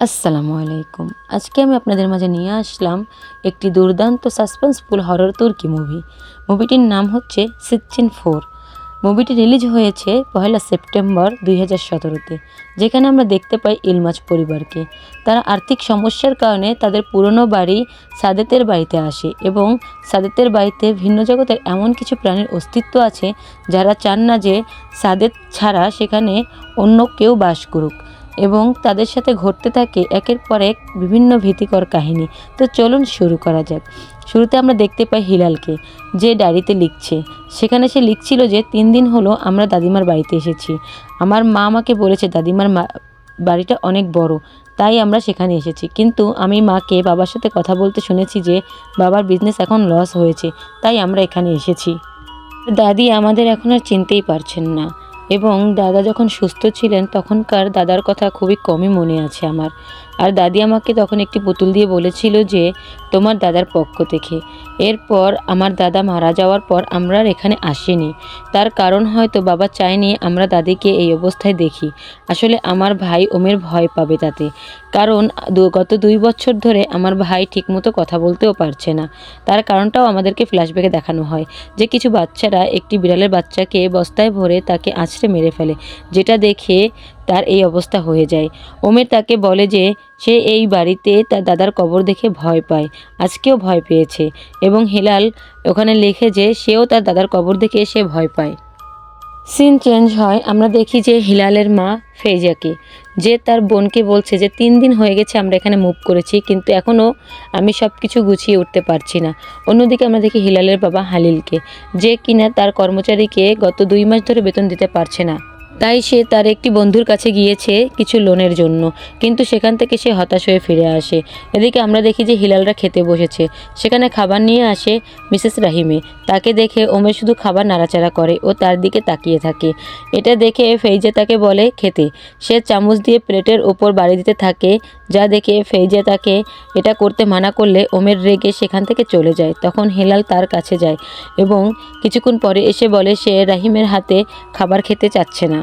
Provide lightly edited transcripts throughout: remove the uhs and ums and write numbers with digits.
আসসালামু আলাইকুম। আজকে আমি আপনাদের মাঝে নিয়ে আসলাম একটি দুর্দান্ত সাসপেন্সফুল হরর তুর্কি মুভি। মুভিটির নাম হচ্ছে সিচ্চিন 4। মুভিটি রিলিজ হয়েছে 1 সেপ্টেম্বর 2017-তে, যেখানে আমরা দেখতে পাই ইলমাজ পরিবারকে। তারা আর্থিক সমস্যার কারণে তাদের পুরনো বাড়ি সাদেতের বাড়িতে আসে এবং সাদেতের বাড়িতে ভিন্ন জগতের এমন কিছু প্রাণীর অস্তিত্ব আছে যারা চান না যে সাদেত ছাড়া সেখানে অন্য কেউ বাস করুক, এবং তাদের সাথে ঘটতে থাকে একের পর এক বিভিন্ন ভীতিকর কাহিনী। তো চলুন শুরু করা যাক। শুরুতে আমরা দেখতে পাই হিলালকে, যে ডায়েরিতে লিখছে। সেখানে সে লিখছিল যে 3 দিন হলো আমরা দাদিমার বাড়িতে এসেছি। আমার মা আমাকে বলেছে দাদিমার বাড়িটা অনেক বড়, তাই আমরা সেখানে এসেছি। কিন্তু আমি মাকে বাবার সাথে কথা বলতে শুনেছি যে বাবার বিজনেস এখন লস হয়েছে, তাই আমরা এখানে এসেছি। দাদি আমাদের এখন আর চিনতেই পারছেন না, এবং দাদা যখন সুস্থ ছিলেন তখনকার দাদার কথা খুবই কমই মনে আছে আমার। আর দাদি আমাকে তখন একটি পুতুল দিয়ে বলেছিল যে তোমার দাদার পক্ষ থেকে। এরপর আমার দাদা মারা যাওয়ার পর আমরা আর এখানে আসিনি। তার কারণ হয়তো বাবা চায়নি আমরা দাদিকে এই অবস্থায় দেখি। আসলে আমার ভাই ওমের ভয় পাবে তাতে, কারণ গত 2 বছর ধরে আমার ভাই ঠিকমতো কথা বলতেও পারছে না। তার কারণটাও আমাদেরকে ফ্ল্যাশব্যাকে দেখানো হয় যে কিছু বাচ্চারা একটি বিড়ালের বাচ্চাকে বস্তায় ভরে তাকে আছড়ে মেরে ফেলে, যেটা দেখে তার এই অবস্থা হয়ে যায়। ওমের তাকে বলে যে সে এই বাড়িতে তার দাদার কবর দেখে ভয় পায়, আজকেও ভয় পেয়েছে, এবং হিলাল ওখানে লেখে যে সেও তার দাদার কবর দেখে সে ভয় পায়। সিন চেঞ্জ হয়, আমরা দেখি যে হিলালের মা ফেইজাকে, যে তার বোনকে বলছে যে 3 দিন হয়ে গেছে আমরা এখানে মুভ করেছি, কিন্তু এখনও আমি সব কিছু গুছিয়ে উঠতে পারছি না। অন্যদিকে আমরা দেখি হিলালের বাবা হালিলকে, যে কিনা তার কর্মচারীকে গত 2 মাস ধরে বেতন দিতে পারছে না। তাই সে তার একটি বন্ধুর কাছে গিয়েছে কিছু লোনের জন্য, কিন্তু সেখান থেকে সে হতাশ হয়ে ফিরে আসে। এদিকে আমরা দেখি যে হিলালরা খেতে বসেছে। সেখানে খাবার নিয়ে আসে মিসেস রাহিমে। তাকে দেখে ওমের শুধু খাবার নাড়াচাড়া করে ও তার দিকে তাকিয়ে থাকে। এটা দেখে ফেইজা তাকে বলে খেতে। সে চামচ দিয়ে প্লেটের ওপর বাড়ি দিতে থাকে, যা দেখে ফেইজা তাকে এটা করতে মানা করলে ওমের রেগে সেখান থেকে চলে যায়। তখন হিলাল তার কাছে যায় এবং কিছুক্ষণ পরে এসে বলে সে রাহিমের হাতে খাবার খেতে চাচ্ছে না।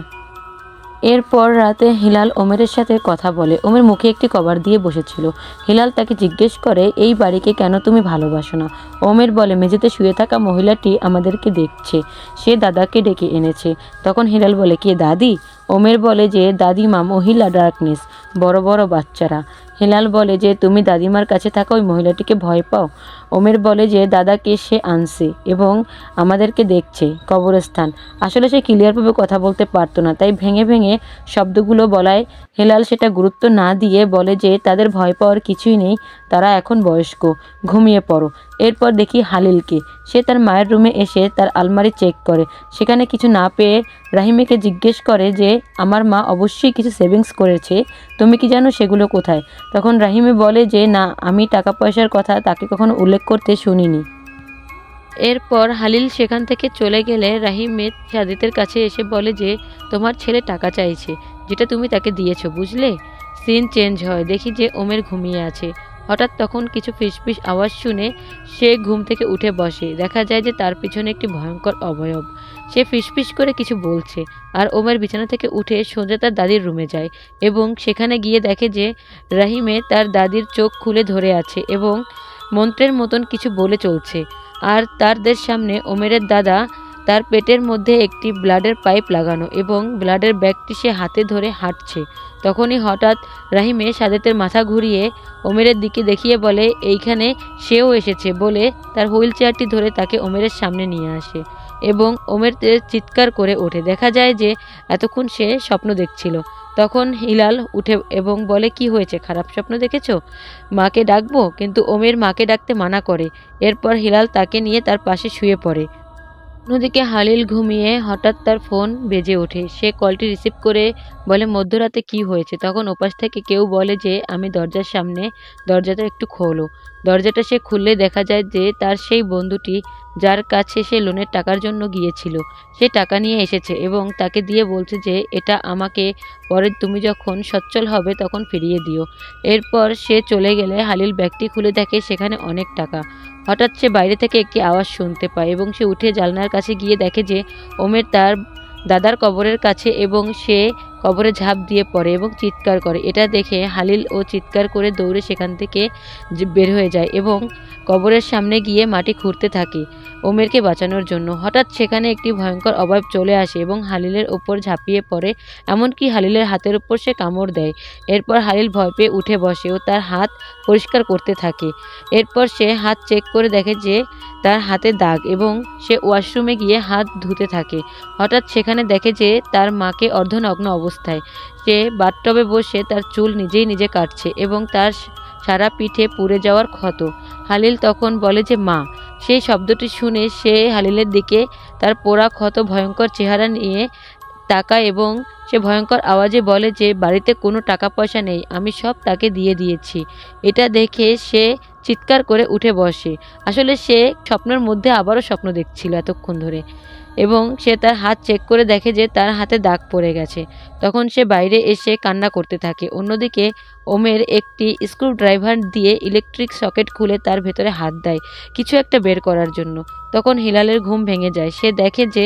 এরপর রাতে হিলাল ওমেরের সাথে কথা বলে। ওমের মুখে একটি কভার দিয়ে বসেছিল। হিলাল তাকে জিজ্ঞেস করে এই বাড়িকে কেন তুমি ভালোবাসো না। ওমের বলে মেঝেতে শুয়ে থাকা মহিলাটি আমাদেরকে দেখছে, সে দাদাকে ডেকে এনেছে। তখন হিলাল বলে কে দাদি? ওমের বলে যে দাদিমা, মহিলা ডার্কনেস, বড় বড় বাচ্চারা। হিলাল বলে যে তুমি দাদিমার কাছে থাকা ওই মহিলাটিকে ভয় পাও। ওমের বলে যে দাদাকে সে আনছে এবং আমাদেরকে দেখছে কবরস্থান। আসলে সে ক্লিয়ারভাবে কথা বলতে পারতো না, তাই ভেঙে ভেঙে শব্দগুলো বলায় হিলাল সেটা গুরুত্ব না দিয়ে বলে যে তাদের ভয় পাওয়ার কিছুই নেই, তারা এখন বয়স্ক, ঘুমিয়ে পড়ো। এরপর দেখি হালিলকে, সে তার মায়ের রুমে এসে তার আলমারি চেক করে। সেখানে কিছু না পেয়ে রাহিমেকে জিজ্ঞেস করে যে আমার মা অবশ্যই কিছু সেভিংস করেছে, তুমি কি জানো সেগুলো কোথায়? তখন রাহিমে বলে যে না, আমি টাকা পয়সার কথা তাকে কখনো উল্লেখ করতে শুনিনি। এরপর হালিল সেখান থেকে চলে গেলে রাহিমে সাদিতের কাছে এসে বলে যে তোমার ছেলে টাকা চাইছে, যেটা তুমি তাকে দিয়েছো, বুঝলে? সিন চেঞ্জ হয়, দেখি যে ওমের ঘুমিয়ে আছে। হঠাৎ তখন কিছু ফিসফিস আওয়াজ শুনে সে ঘুম থেকে উঠে বসে। দেখা যায় যে তার পিছনে একটি ভয়ঙ্কর অবয়ব। সে ফিসফিস করে কিছু বলছে, আর ওমের বিছানা থেকে উঠে সোজা তার দাদির রুমে যায় এবং সেখানে গিয়ে দেখে যে রাহিমে তার দাদির চোখ খুলে ধরে আছে এবং মন্ত্রের মতন কিছু বলে চলছে। আর তাদের সামনে ওমেরের দাদা, তার পেটের মধ্যে একটি ব্লাডের পাইপ লাগানো এবং ব্লাডের ব্যাগটি সে হাতে ধরে হাঁটছে। তখনই হঠাৎ রাহিমে সাদেতের মাথা ঘুরিয়ে ওমেরের দিকে দেখিয়ে বলে এইখানে সেও এসেছে বলে তার হুইল চেয়ারটি ধরে তাকে ওমেরের সামনে নিয়ে আসে এবং ওমের চিৎকার করে ওঠে। দেখা যায় যে এতক্ষণ সে স্বপ্ন দেখছিল। তখন হিলাল উঠে এবং বলে কি হয়েছে, খারাপ স্বপ্ন দেখেছো? মাকে ডাকবো? কিন্তু ওমের মাকে ডাকতে মানা করে। এরপর হিলাল তাকে নিয়ে তার পাশে শুয়ে পড়ে। অন্যদিকে হালিল ঘুমিয়ে হঠাৎ তার ফোন বেজে ওঠে। সে কলটি রিসিভ করে বলে মধ্যরাতে কি হয়েছে? তখন ওপাশ থেকে কেউ বলে যে আমি দরজার সামনে, দরজাটা একটু খোলো। দরজাটা সে খুললে দেখা যায় যে তার সেই বন্ধুটি, যার কাছে সে লোনের টাকার জন্য গিয়েছিল, সে টাকা নিয়ে এসেছে এবং তাকে দিয়ে বলছে যে এটা আমাকে পরে তুমি যখন সচ্ছল হবে তখন ফিরিয়ে দিও। এরপর সে চলে গেলে হালিল ব্যাগটি খুলে দেখে সেখানে অনেক টাকা। হঠাৎ সে বাইরে থেকে একটি আওয়াজ শুনতে পায় এবং সে উঠে জানলার কাছে গিয়ে দেখে যে ওমের তার দাদার কবরের কাছে এবং সে কবরে ঝাঁপ দিয়ে পড়ে এবং চিৎকার করে। এটা দেখে হালিল ও চিৎকার করে দৌড়ে সেখান থেকে বের হয়ে যায় এবং কবরের সামনে গিয়ে মাটি খুঁড়তে থাকে ওমেরকে বাঁচানোর জন্য। হঠাৎ সেখানে একটি ভয়ঙ্কর অভাব চলে আসে এবং হালিলের ওপর ঝাঁপিয়ে পড়ে, এমনকি হালিলের হাতের ওপর সে কামড় দেয়। এরপর হালিল ভয় পেয়ে উঠে বসে ও তার হাত পরিষ্কার করতে থাকে। এরপর সে হাত চেক করে দেখে যে তার হাতে দাগ এবং সে ওয়াশরুমে গিয়ে হাত ধুতে থাকে। হঠাৎ সেখানে দেখে যে তার মাকে অর্ধনগ্ন অবস্থায়। সে বাথটবে বসে তার চুল নিজে কাটছে এবং তার সারা পিঠে পুড়ে যাওয়ার ক্ষত। হালিল তখন বলে যে মা। সেই শব্দটি শুনে সে হালিলের দিকে তার পোড়া ক্ষত ভয়ঙ্কর চেহারা নিয়ে তাকায় এবং সে ভয়ঙ্কর আওয়াজে বলে যে বাড়িতে কোনো টাকা পয়সা নেই, আমি সব তাকে দিয়ে দিয়েছি। এটা দেখে সে চিৎকার করে উঠে বসে। আসলে সে স্বপ্নের মধ্যে আবারও স্বপ্ন দেখছিল এতক্ষণ ধরে এবং সে তার হাত চেক করে দেখে যে তার হাতে দাগ পড়ে গেছে। তখন সে বাইরে এসে কান্না করতে থাকে। অন্যদিকে ওমের একটি স্ক্রুড্রাইভার দিয়ে ইলেকট্রিক সকেট খুলে তার ভেতরে হাত দেয় কিছু একটা বের করার জন্য। তখন হিলালের ঘুম ভেঙে যায়। সে দেখে যে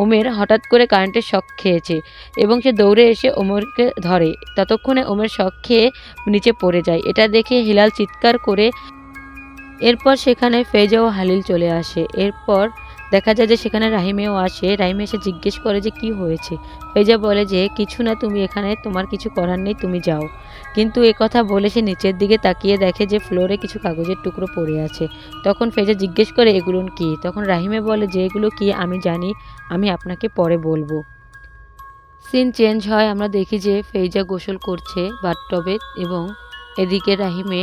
ওমের হঠাৎ করে কারেন্টের শক খেয়েছে এবং সে দৌড়ে এসে ওমরকে ধরে। ততক্ষণে ওমের শক খেয়ে নিচে পড়ে যায়। এটা দেখে হিলাল চিৎকার করে। এরপর সেখানে ফেজা ও হালিল চলে আসে। এরপর দেখা যায় যে সেখানে রাহিমেও আসে। রাহিমে এসে জিজ্ঞেস করে যে কি হয়েছে। ফেজা বলে যে কিছু না, তুমি এখানে, তোমার কিছু করার নেই, তুমি যাও। কিন্তু কথা বলে সে নিচের দিকে তাকিয়ে দেখে যে ফ্লোরে কিছু কাগজের টুকরো পড়ে আছে। তখন ফেজা জিজ্ঞেস করে এগুলো কি। তখন রাহিমে বলে যে এগুলো কি আমি জানি, আমি আপনাকে পরে বলবো। সিন চেঞ্জ হয়। আমরা দেখি যে ফেজা গোসল করছে বাথটবে এবং এদিকে রাহিমে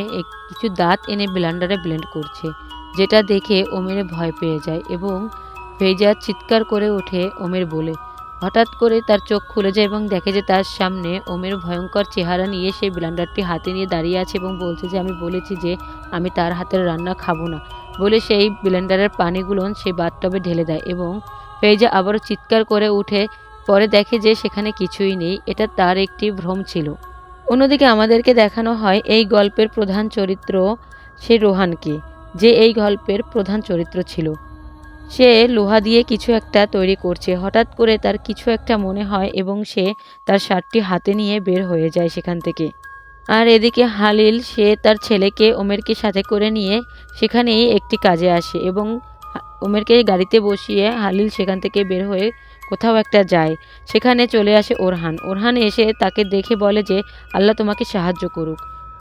কিছু দাঁত এনে ব্লেন্ডারে ব্লেন্ড করছে, যেটা দেখে ওমের ভয় পেয়ে যায় এবং ফেজা চিৎকার করে ওঠে ওমের বলে। হঠাৎ করে তার চোখ খুলে যায় এবং দেখে যে তার সামনে ওমের ভয়ঙ্কর চেহারা নিয়ে সেই ব্লেন্ডারটি হাতে নিয়ে দাঁড়িয়ে আছে এবং বলছে যে আমি বলেছি যে আমি তার হাতের রান্না খাবো না বলে সেই ব্লেন্ডারের পানিগুলো সেই বাথটবে ঢেলে দেয় এবং ফেজা আবারও চিৎকার করে উঠে পরে দেখে যে সেখানে কিছুই নেই, এটা তার একটি ভ্রম ছিল। অন্যদিকে আমাদেরকে দেখানো হয় এই গল্পের প্রধান চরিত্র সে রোহানকে, যে এই গল্পের প্রধান চরিত্র ছিল। সে লোহা দিয়ে কিছু একটা তৈরি করছে। হঠাৎ করে তার কিছু একটা মনে হয় এবং সে তার শার্টটি হাতে নিয়ে বের হয়ে যায় সেখান থেকে। আর এদিকে হালিল সে তার ছেলেকে ওমেরকে সাথে করে নিয়ে সেখানেই একটি কাজে আসে এবং ওমেরকে গাড়িতে বসিয়ে হালিল সেখান থেকে বের হয়ে কোথাও একটা যায়। সেখানে চলে আসে ওরহান। ওরহান এসে তাকে দেখে বলে যে আল্লাহ তোমাকে সাহায্য করুক।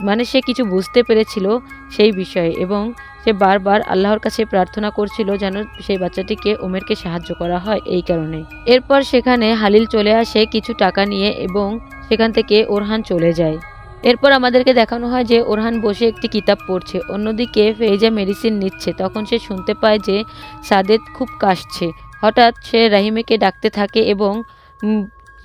মানে সে কিছু বুঝতে পেরেছিল সেই বিষয়ে এবং সে বারবার আল্লাহর কাছে প্রার্থনা করছিল যেন সেই বাচ্চাটিকে ওমেরকে সাহায্য করা হয় এই কারণে। এরপর সেখানে হালিল চলে আসে কিছু টাকা নিয়ে এবং সেখান থেকে ওরহান চলে যায়। এরপর আমাদেরকে দেখানো হয় যে ওরহান বসে একটি কিতাব পড়ছে। অন্যদিকে ফেজা মেডিসিন নিচ্ছে। তখন সে শুনতে পায় যে সাদেত খুব কাশছে। হঠাৎ সে রাহিমেকে ডাকতে থাকে এবং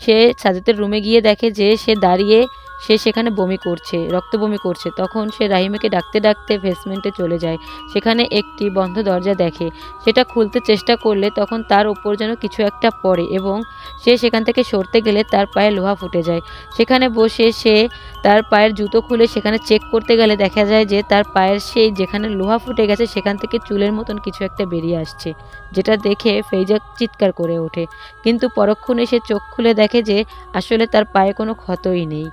সে সাদেতের রুমে গিয়ে দেখে যে সে দাঁড়িয়ে সে সেখানে বমি করছে, রক্ত বমি করছে। তখন সে রাহিমেকে ডাকতে ডাকতে বেসমেন্টে চলে যায়। সেখানে একটি বন্ধ দরজা দেখে। সেটা খুলতে চেষ্টা করলে তখন তার ওপর যেন কিছু একটা পড়ে এবং সে সেখান থেকে সরতে গেলে তার পায়ে লোহা ফুটে যায়। সেখানে বসে সে তার পায়ের জুতো খুলে সেখানে চেক করতে গেলে দেখা যায় যে তার পায়ের সেই যেখানে লোহা ফুটে গেছে সেখান থেকে চুলের মতন কিছু একটা বেরিয়ে আসছে, যেটা দেখে ফেইজা চিৎকার করে ওঠে। কিন্তু পরক্ষণে সে চোখ খুলে দেখে যে আসলে তার পায়ে কোনো ক্ষতই নেই।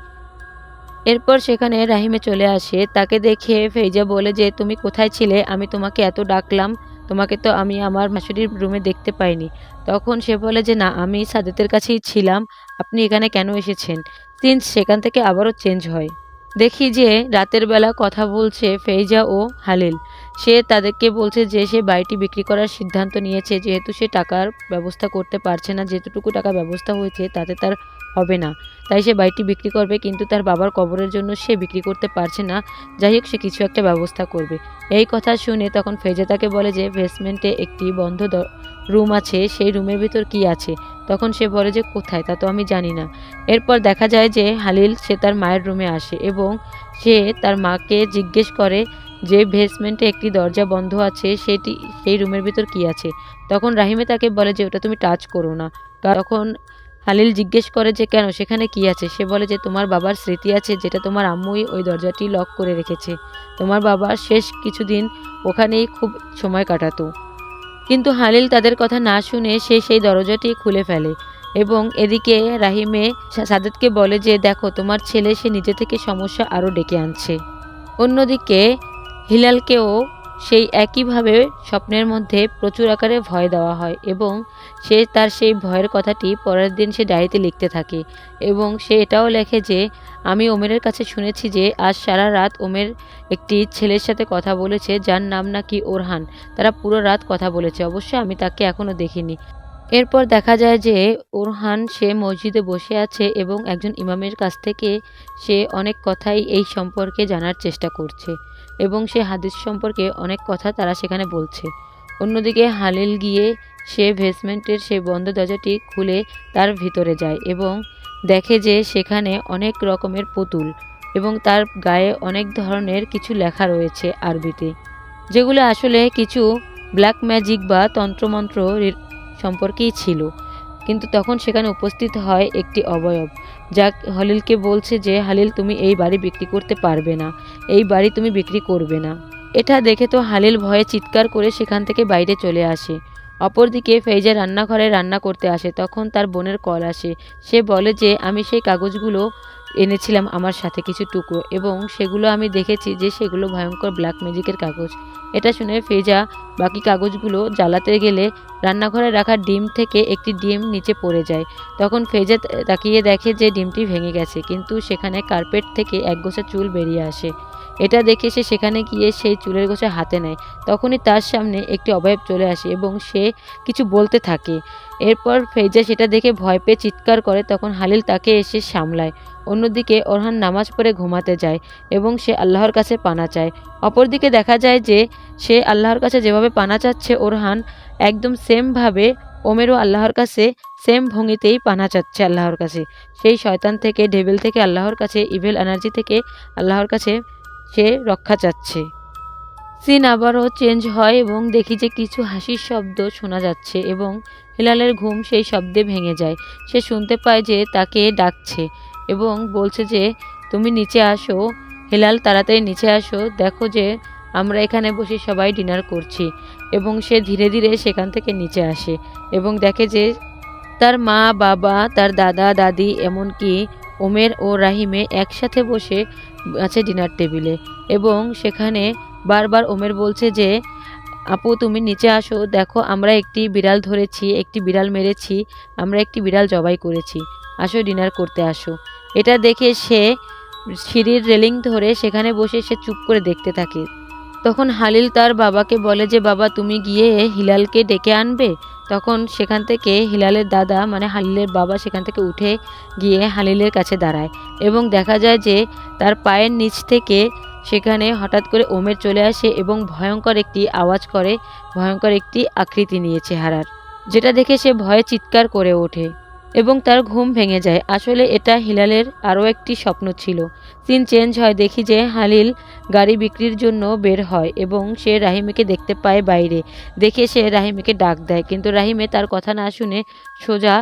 এরপর সেখানে রাহিমে চলে আসে। তাকে দেখে ফেইজা বলে যে তুমি কোথায় ছিলে, আমি তোমাকে এত ডাকলাম, তোমাকে তো আমি আমার শাশুড়ির রুমে দেখতে পাইনি। তখন সে বলে যে না, আমি সাদেতের কাছেই ছিলাম, আপনি এখানে কেন এসেছেন। সিন সেখান থেকে আবারও চেঞ্জ হয়। দেখি যে রাতের বেলা কথা বলছে ফেইজা ও হালিল। সে তাদেরকে বলছে যে সে বাড়িটি বিক্রি করার সিদ্ধান্ত নিয়েছে, যেহেতু সে টাকার ব্যবস্থা করতে পারছে না, যেটুকু টাকা ব্যবস্থা হয়েছে তাতে তার হবে না, তাই সে বাড়িটি বিক্রি করবে। কিন্তু তার বাবার কবরের জন্য সে বিক্রি করতে পারছে না, যাই হোক সে কিছু একটা ব্যবস্থা করবে। এই কথা শুনে তখন ফেজা তাকে বলে যে বেসমেন্টে একটি বন্ধ রুম আছে, সেই রুমের ভিতর কি আছে। তখন সে বলে যে কোথায়, তা তো আমি জানি না। এরপর দেখা যায় যে হালিল সে তার মায়ের রুমে আসে এবং সে তার মাকে জিজ্ঞেস করে যে বেসমেন্টে একটি দরজা বন্ধ আছে, সেই রুমের ভিতর কি আছে। তখন রাহিমে তাকে বলে যে ওটা তুমি টাচ করো না। তখন হালিল জিজ্ঞেস করে যে কেন, সেখানে কি আছে। সে বলে যে তোমার বাবার স্মৃতি আছে, যেটা তোমার আম্মুই ওই দরজাটি লক করে রেখেছে। তোমার বাবা শেষ কিছুদিন ওখানেই খুব সময় কাটাতো। কিন্তু হালিল তাদের কথা না শুনে সে সেই দরজাটি খুলে ফেলে এবং এদিকে রাহিমে সাদেতকে বলে যে দেখো তোমার ছেলে সে নিজে থেকে সমস্যা আরও ডেকে আনছে। অন্যদিকে হিলালকেও সেই একইভাবে স্বপ্নের মধ্যে প্রচুর আকারে ভয় দেওয়া হয় এবং সে তার সেই ভয়ের কথাটি পরের দিন সে ডায়েরিতে লিখতে থাকে এবং সে এটাও লেখে যে আমি ওমেরের কাছে শুনেছি যে আজ সারা রাত ওমের একটি ছেলের সাথে কথা বলেছে যার নাম নাকি ওরহান। তারা পুরো রাত কথা বলেছে, অবশ্য আমি তাকে এখনও দেখিনি। এরপর দেখা যায় যে ওরহান সে মসজিদে বসে আছে এবং একজন ইমামের কাছ থেকে সে অনেক কথাই এই সম্পর্কে জানার চেষ্টা করছে এবং সে হাদিস সম্পর্কে অনেক কথা তারা সেখানে বলছে। অন্যদিকে হালিল গিয়ে সে বেসমেন্টের সেই বন্ধ দরজাটি খুলে তার ভিতরে যায় এবং দেখে যে সেখানে অনেক রকমের পুতুল এবং তার গায়ে অনেক ধরনের কিছু লেখা রয়েছে আরবিতে, যেগুলো আসলে কিছু ব্ল্যাক ম্যাজিক বা তন্ত্রমন্ত্র সম্পর্কেই ছিল। কিন্তু তখন সেখানে উপস্থিত হয় একটি অবয়ব, যা হালিলকে বলছে যে হালিল তুমি এই বাড়ি বিক্রি করতে পারবে না, এই বাড়ি তুমি বিক্রি করবে না। এটা দেখে তো হালিল ভয়ে চিৎকার করে সেখান থেকে বাইরে চলে আসে। অপরদিকে ফেইজা রান্নাঘরে রান্না করতে আসে, তখন তার বোনের কল আসে। সে বলে যে আমি সেই কাগজগুলো এনেছিলাম আমার সাথে কিছু টুকরো এবং সেগুলো আমি দেখেছি যে সেগুলো ভয়ঙ্কর ব্ল্যাক ম্যাজিকের কাগজ। এটা শুনে ফেইজা বাকি কাগজগুলো জ্বালাতে গেলে রান্নাঘরে রাখা ডিম থেকে একটি ডিম নিচে পড়ে যায়। তখন ফেইজা তাকিয়ে দেখে যে ডিমটি ভেঙে গেছে, কিন্তু সেখানে কার্পেট থেকে একগোছা চুল বেরিয়ে আসে। এটা দেখে সে সেখানে গিয়ে সেই চুলের গোছা হাতে নেয়। তখনই তার সামনে একটি অবয়ব চলে আসে এবং সে কিছু বলতে থাকে। এরপর ফেইজা সেটা দেখে ভয় পেয়ে চিৎকার করে, তখন হালিল তাকে এসে সামলায়। অন্যদিকে ওরহান নামাজ পড়ে ঘুমাতে যায় এবং সে আল্লাহর কাছে পানা চায়। অপরদিকে দেখা যায় যে সে আল্লাহর কাছে যেভাবে পানা চাচ্ছে ওরহান একদম সেমভাবে ওমেরও আল্লাহর কাছে সেম ভঙ্গিতেই পানা চাচ্ছে আল্লাহর কাছে। সেই শয়তান থেকে, ডেভিল থেকে আল্লাহর কাছে, ইভিল এনার্জি থেকে আল্লাহর কাছে সে রক্ষা চাচ্ছে। সিন আবারও চেঞ্জ হয় এবং দেখি যে কিছু হাসির শব্দ শোনা যাচ্ছে এবং হিলালের ঘুম সেই শব্দে ভেঙে যায়। সে শুনতে পায় যে তাকে ডাকছে এবং বলছে যে তুমি নিচে আসো হিলাল, তাড়াতাড়ি নিচে আসো, দেখো যে আমরা এখানে বসে সবাই ডিনার করছি। এবং সে ধীরে ধীরে সেখান থেকে নিচে আসে এবং দেখে যে তার মা, বাবা, তার দাদা, দাদি, এমনকি ওমের ও রাহিমে একসাথে বসে আছে ডিনার টেবিলে। এবং সেখানে বারবার ওমের বলছে যে আপু তুমি নিচে আসো, দেখো আমরা একটি বিড়াল ধরেছি, একটি বিড়াল মেরেছি, আমরা একটি বিড়াল জবাই করেছি, আসো ডিনার করতে আসো। এটা দেখে সে সিঁড়ির রেলিং ধরে সেখানে বসে সে চুপ করে দেখতে থাকে। তখন হালিল তার বাবাকে বলে যে বাবা তুমি গিয়ে হিলালকে ডেকে আনবে। তখন সেখান থেকে হিলালের দাদা মানে হালিলের বাবা সেখান থেকে উঠে গিয়ে হালিলের কাছে দাঁড়ায় এবং দেখা যায় যে তার পায়ের নিচ থেকে সেখানে হঠাৎ করে ওমের চলে আসে এবং ভয়ঙ্কর একটি আওয়াজ করে, ভয়ঙ্কর একটি আকৃতি নিয়ে চেহারার, যেটা দেখে সে ভয়ে চিৎকার করে ওঠে এবং তার ঘুম ভেঙে যায়। আসলে এটা হিলালের আরও একটি স্বপ্ন ছিল। সিন চেঞ্জ হয়, দেখি যে হালিল গাড়ি বিক্রির জন্য বের হয় এবং সে রাহিমেকে দেখতে পায় বাইরে। দেখে সে রাহিমেকে ডাক দেয়, কিন্তু রাহিমে তার কথা না শুনে সোজা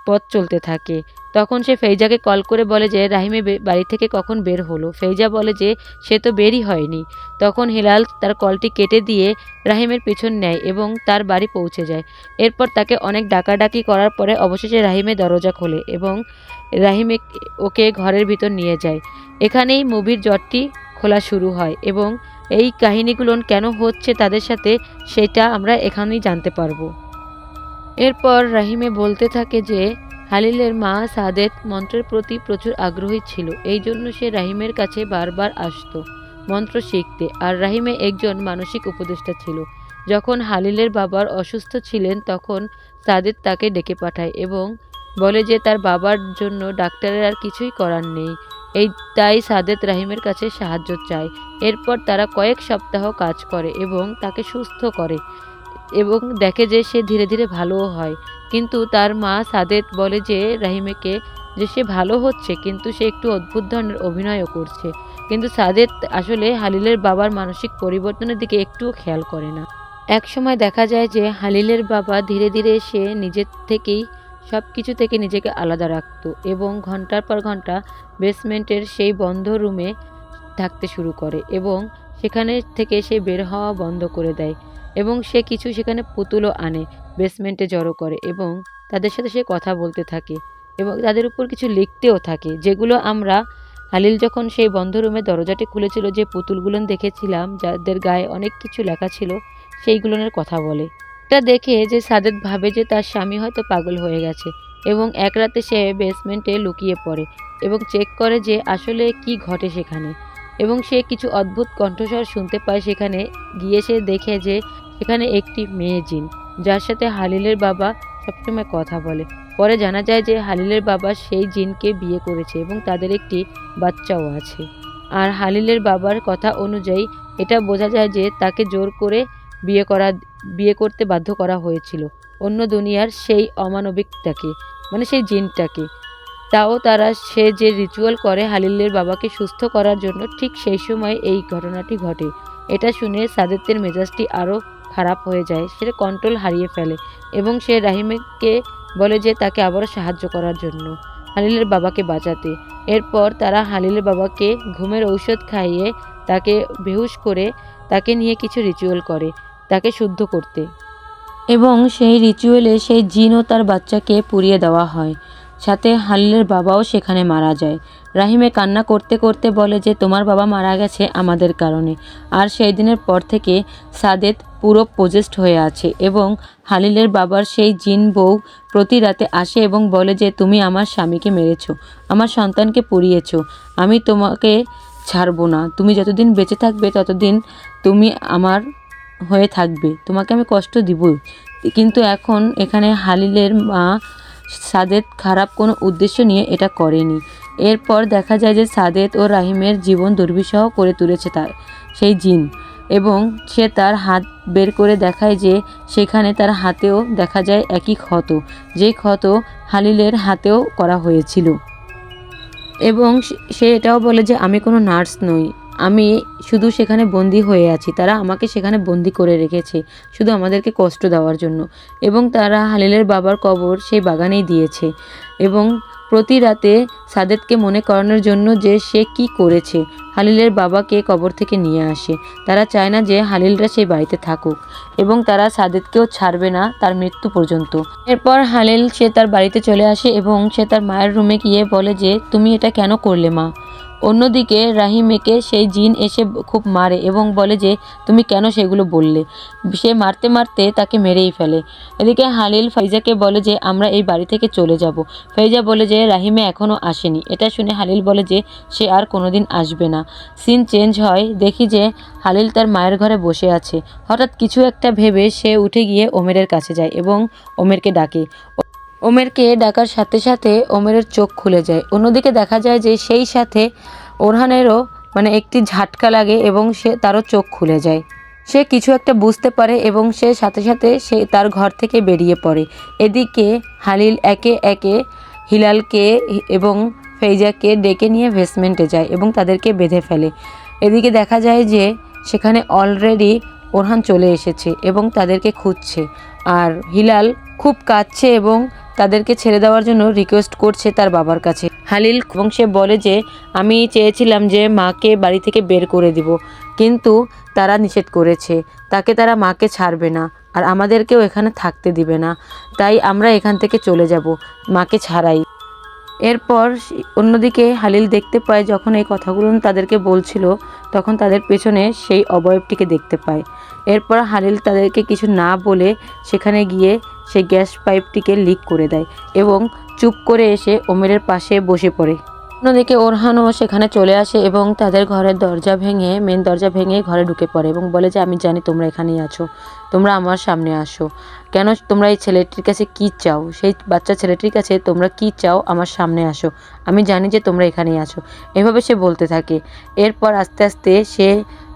পথ চলতে থাকে। তখন সে ফেইজাকে কল করে বলে যে রাহিমে বাড়ি থেকে কখন বের হলো। ফেইজা বলে যে সে তো বেরই হয়নি। তখন হিলাল তার কলটি কেটে দিয়ে রাহিমের পিছন নেয় এবং তার বাড়ি পৌঁছে যায়। এরপর তাকে অনেক ডাকাডাকি করার পরে অবশেষে রাহিমে দরজা খোলে এবং রাহিমে ওকে ঘরের ভিতর নিয়ে যায়। এখানেই মুভির জটটি খোলা শুরু হয় এবং এই কাহিনীগুলো কেন হচ্ছে তাদের সাথে সেটা আমরা এখানেই জানতে পারবো। এরপর রাহিমে বলতে থাকে যে হালিলের মা সাদেত মন্ত্রের প্রতি প্রচুর আগ্রহী ছিল, এই জন্য সে রাহিমের কাছে বারবার আসতো মন্ত্র শিখতে। আর রাহিমে একজন মানসিক উপদেষ্টা ছিল। যখন হালিলের বাবার অসুস্থ ছিলেন তখন সাদেত তাকে ডেকে পাঠায় এবং বলে যে তার বাবার জন্য ডাক্তারের আর কিছুই করার নেই। তাই সাদেত রাহিমের কাছে সাহায্য চায়। এরপর তারা কয়েক সপ্তাহ কাজ করে এবং তাকে সুস্থ করে এবং দেখে যে সে ধীরে ধীরে ভালোও হয়। কিন্তু তার মা সাদেত বলে যে রাহিমেকে যে সে ভালো হচ্ছে, কিন্তু সে একটু অদ্ভুত ধরনের অভিনয়ও করছে। কিন্তু সাদেত আসলে হালিলের বাবার মানসিক পরিবর্তনের দিকে একটুও খেয়াল করে না। এক সময় দেখা যায় যে হালিলের বাবা ধীরে ধীরে সে নিজের থেকেই সব কিছু থেকে নিজেকে আলাদা রাখত এবং ঘন্টার পর ঘন্টা বেসমেন্টের সেই বন্ধ রুমে থাকতে শুরু করে এবং সেখানে থেকে সে বের হওয়া বন্ধ করে দেয় এবং সে কিছু সেখানে পুতুলও আনে, বেসমেন্টে জড়ো করে এবং তাদের সাথে সে কথা বলতে থাকে এবং তাদের উপর কিছু লিখতেও থাকে, যেগুলো আমরা হালিল যখন সেই বন্ধ রুমের দরজাটি খুলেছিল যে পুতুলগুলো দেখেছিলাম যাদের গায়ে অনেক কিছু লেখা ছিল সেইগুলোর কথা বলে। এটা দেখে যে সাদেত ভাবে যে তার স্বামী হয়তো পাগল হয়ে গেছে এবং এক রাতে সে বেসমেন্টে লুকিয়ে পড়ে এবং চেক করে যে আসলে কি ঘটে সেখানে, এবং সে কিছু অদ্ভুত কণ্ঠস্বর শুনতে পায়। সেখানে গিয়ে সে দেখে যে সেখানে একটি মেয়ে জিন, যার সাথে হালিলের বাবা সবসময় কথা বলে। পরে জানা যায় যে হালিলের বাবা সেই জিনকে বিয়ে করেছে এবং তাদের একটি বাচ্চাও আছে। আর হালিলের বাবার কথা অনুযায়ী এটা বোঝা যায় যে তাকে জোর করে বিয়ে করতে বাধ্য করা হয়েছিল অন্য দুনিয়ার সেই অমানবিকটাকে, মানে সেই জিনটাকে। তাও তারা সে যে রিচুয়াল করে হালিলের বাবাকে সুস্থ করার জন্য, ঠিক সেই সময় এই ঘটনাটি ঘটে। এটা শুনে সাদেতের মেজাজটি আরও খারাপ হয়ে যায়, সে কন্ট্রোল হারিয়ে ফেলে এবং সে রাহিমকে বলে যে তাকে আবারও সাহায্য করার জন্য হালিলের বাবাকে বাঁচাতে। এরপর তারা হালিলের বাবাকে ঘুমের ঔষধ খাইয়ে তাকে বেহুশ করে তাকে নিয়ে কিছু রিচুয়াল করে তাকে শুদ্ধ করতে, এবং সেই রিচুয়ালে সেই জিন ও তার বাচ্চাকে পুড়িয়ে দেওয়া হয়। সাথে হালিলের বাবাও সেখানে মারা যায়। রাহিমে কান্না করতে করতে বলে যে তোমার বাবা মারা গেছে আমাদের কারণে। আর সেই দিনের পর থেকে সাদেত পুরো পজেসড হয়ে আছে এবং হালিলের বাবার সেই জিন বউ প্রতি রাতে আসে এবং বলে যে তুমি আমার স্বামীকে মেরেছো, আমার সন্তানকে পুড়িয়েছো, আমি তোমাকে ছাড়বো না, তুমি যতদিন বেঁচে থাকবে ততদিন তুমি আমার হয়ে থাকবে, তোমাকে আমি কষ্ট দিবই। কিন্তু এখন এখানে হালিলের মা সাদেত খারাপ কোনো উদ্দেশ্য নিয়ে এটা করেনি। এরপর দেখা যায় যে সাদেত ও রাহিমের জীবন দুর্বিষহ করে তুলেছে তার সেই জিন, এবং সে তার হাত বের করে দেখায় যে সেখানে তার হাতেও দেখা যায় একই ক্ষত, যে ক্ষত হালিলের হাতেও করা হয়েছিল। এবং সে এটাও বলে যে আমি কোনো নার্স নই, আমি শুধু সেখানে বন্দি হয়ে আছি, তারা আমাকে সেখানে বন্দি করে রেখেছে শুধু আমাদেরকে কষ্ট দেওয়ার জন্য। এবং তারা হালিলের বাবার কবর সেই বাগানেই দিয়েছে এবং প্রতি রাতে সাদেতকে মনে করানোর জন্য যে সে কি করেছে হালিলের বাবাকে কবর থেকে নিয়ে আসে। তারা চায় না যে হালিলরা সেই বাড়িতে থাকুক এবং তারা সাদেতকেও ছাড়বে না তার মৃত্যু পর্যন্ত। এরপর হালিল সে তার বাড়িতে চলে আসে এবং সে তার মায়ের রুমে গিয়ে বলে যে তুমি এটা কেন করলে মা। অন্যদিকে রাহিমেকে সেই জিন এসে খুব মারে এবং বলে যে তুমি কেন সেগুলো বললে। সে মারতে মারতে তাকে মেরেই ফেলে। এদিকে হালিল ফাইজাকে বলে যে আমরা এই বাড়ি থেকে চলে যাব। ফাইজা বলে যে রাহিমে এখনও আসেনি। এটা শুনে হালিল বলে যে সে আর কোনোদিন আসবে না। সিন চেঞ্জ হয়, দেখি যে হালিল তার মায়ের ঘরে বসে আছে। হঠাৎ কিছু একটা ভেবে সে উঠে গিয়ে ওমেরের কাছে যায় এবং ওমেরকে ডাকে। ওমেরকে ডাকার সাথে সাথে ওমেরের চোখ খুলে যায়। অন্যদিকে দেখা যায় যে সেই সাথে ওরহানেরও একটি ঝাটকা লাগে এবং তারও চোখ খুলে যায়। সে কিছু একটা বুঝতে পারে এবং সে সাথে সাথে সে তার ঘর থেকে বেরিয়ে পড়ে। এদিকে হালিল একে একে হিলালকে এবং ফেইজাকে ডেকে নিয়ে বেসমেন্টে যায় এবং তাদেরকে বেঁধে ফেলে। এদিকে দেখা যায় যে সেখানে অলরেডি ওরহান চলে এসেছে এবং তাদেরকে খুঁজছে। আর হিলাল খুব কাঁদছে এবং তাদেরকে ছেড়ে দেওয়ার জন্য রিকোয়েস্ট করছে তার বাবার কাছে হালিল, এবং সে বলে যে আমি চেয়েছিলাম যে মাকে বাড়ি থেকে বের করে দিব, কিন্তু তারা নিষেধ করেছে, তারা মাকে ছাড়বে না আর আমাদেরকেও এখানে থাকতে দিবে না, তাই আমরা এখান থেকে চলে যাব মাকে ছাড়াই। এরপর অন্যদিকে হালিল দেখতে পায় যখন এই কথাগুলো তাদেরকে বলছিল তখন তাদের পেছনে সেই অবয়বটিকে দেখতে পায়। এরপর হালিল তাদেরকে কিছু না বলে সেখানে গিয়ে সেই গ্যাস পাইপটিকে লিক করে দেয় এবং চুপ করে এসে ওমেরের পাশে বসে পড়ে। অন্যদিকে ওরহানও সেখানে চলে আসে এবং তাদের ঘরের মেন দরজা ভেঙে ঘরে ঢুকে পড়ে এবং বলে যে আমি জানি তোমরা এখানেই আছো, তোমরা আমার সামনে আসো, কেন তোমরা এই ছেলেটির কাছে কি চাও, সেই বাচ্চা ছেলেটির কাছে তোমরা কি চাও, আমার সামনে আসো, আমি জানি যে তোমরা এখানেই আছো। এভাবে সে বলতে থাকে। এরপর আস্তে আস্তে সে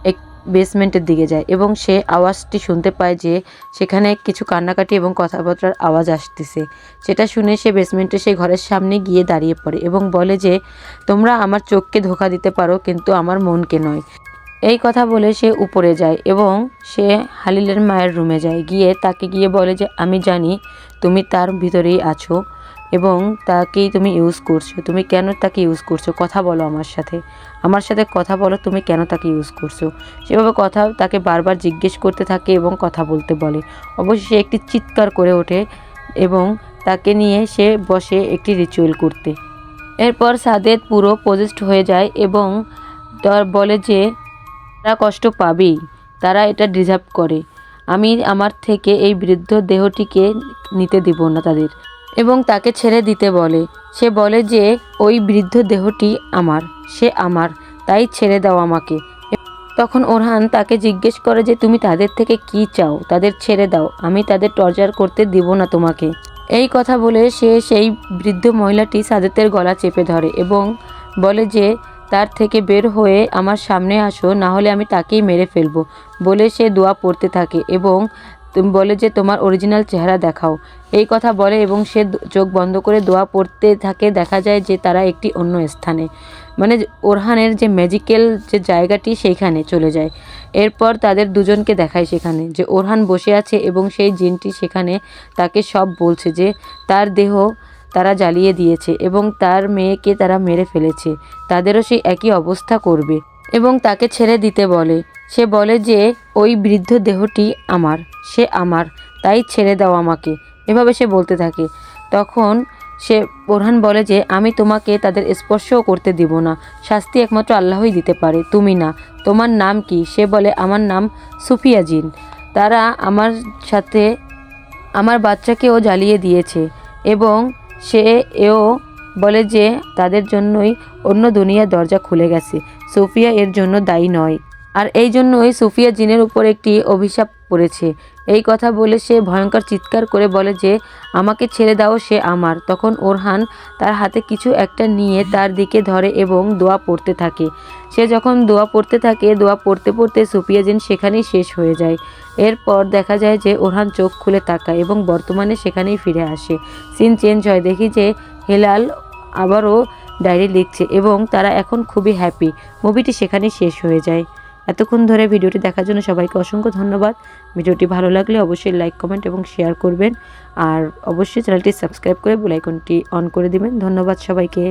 এক বেসমেন্টের দিকে যায় এবং সে আওয়াজটি শুনতে পায় যে সেখানে কিছু কান্নাকাটি এবং কথাবার্তার আওয়াজ আসতেছে। সেটা শুনে সে বেসমেন্টে সেই ঘরের সামনে গিয়ে দাঁড়িয়ে পড়ে এবং বলে যে তোমরা আমার চোখকে ধোঁকা দিতে পারো কিন্তু আমার মনকে নয়। এই কথা বলে সে উপরে যায় এবং সে হালিলের মায়ের রুমে যায়। তাকে গিয়ে বলে যে আমি জানি তুমি তার ভিতরেই আছো এবং তাকেই তুমি ইউজ করছো, তুমি কেন তাকে ইউজ করছো, কথা বলো আমার সাথে কথা বলো, তুমি কেন তাকে ইউজ করছো। সেভাবে তাকে বারবার জিজ্ঞেস করতে থাকে এবং কথা বলতে বলে। অবশ্যই সে একটি চিৎকার করে ওঠে এবং তাকে নিয়ে সে বসে একটি রিচুয়াল করতে। এরপর সাদেত পুরো পজেসড হয়ে যায় এবং বলে যে তারা কষ্ট পাবেই, তারা এটা ডিজার্ভ করে, আমি আমার থেকে এই বৃদ্ধ দেহটিকে নিতে দিব না তাদের, এবং তাকে ছেড়ে দিতে বলে। সে বলে যে ওই বৃদ্ধ দেহটি আমার, সে আমার, তাই ছেড়ে দাও আমাকে। তখন ওরহান তাকে জিজ্ঞেস করে যে তুমি তাদের থেকে কি চাও, তাদের ছেড়ে দাও, আমি তাদের টর্চার করতে দিব না তোমাকে। এই কথা বলে সে সেই বৃদ্ধ মহিলাটি সাদেতের গলা চেপে ধরে এবং বলে যে তার থেকে বের হয়ে আমার সামনে আসো, না হলে আমি তাকেই মেরে ফেলবো। বলে সে দোয়া পড়তে থাকে এবং তুমি বলে যে তোমার অরিজিনাল চেহারা দেখাও, এই কথা বলে এবং সে চোখ বন্ধ করে দোয়া পড়তে থাকে। দেখা যায় যে তারা একটি অন্য স্থানে, মানে ওরহানের যে ম্যাজিক্যাল যে জায়গাটি সেইখানে চলে যায়। এরপর তাদের দুজনকে দেখায় সেখানে যে ওরহান বসে আছে এবং সেই জিনটি সেখানে তাকে সব বলছে যে তার দেহ তারা জ্বালিয়ে দিয়েছে এবং তার মেয়েকে তারা মেরে ফেলেছে, তাদেরও সেই একই অবস্থা করবে এবং তাকে ছেড়ে দিতে বলে। সে বলে যে ওই বৃদ্ধ দেহটি আমার, সে আমার, তাই ছেড়ে দাও আমাকে, এভাবে সে বলতে থাকে। তখন সে ওরহান বলে যে আমি তোমাকে তাদের স্পর্শও করতে দিব না, শাস্তি একমাত্র আল্লাহই দিতে পারে, তুমি না। তোমার নাম কি? সে বলে আমার নাম সুফিয়া জিন, তারা আমার সাথে আমার বাচ্চাকেও জ্বালিয়ে দিয়েছে এবং এও বলে যে তাদের জন্যই অন্য দুনিয়ার দরজা খুলে গেছে, সুফিয়া এর জন্য দায়ী নয়, আর এই জন্যই সুফিয়া জিনের উপর একটি অভিশাপ পড়েছে। এই কথা বলে সে ভয়ঙ্কর চিৎকার করে বলে যে আমাকে ছেড়ে দাও, সে আমার। তখন ওরহান তার হাতে কিছু একটা নিয়ে তার দিকে ধরে এবং দোয়া পড়তে থাকে। সে যখন দোয়া পড়তে থাকে, দোয়া পড়তে পড়তে সুফিয়া জিন সেখানেই শেষ হয়ে যায়। এরপর দেখা যায় যে ওরহান চোখ খুলে তাকায় এবং বর্তমানে সেখানেই ফিরে আসে। সিন চেঞ্জ হয়, দেখি যে হেলাল আবারও ডায়েরি লিখছে এবং তারা এখন খুবই হ্যাপি। মুভিটি সেখানেই শেষ হয়ে যায়। এতক্ষণ ধরে ভিডিওটি দেখার জন্য সবাইকে অসংখ্য ধন্যবাদ। ভিডিওটি ভালো লাগলে অবশ্যই লাইক, কমেন্ট এবং শেয়ার করবেন, আর অবশ্যই চ্যানেলটি সাবস্ক্রাইব করে বেল আইকনটি অন করে দিবেন। ধন্যবাদ সবাইকে।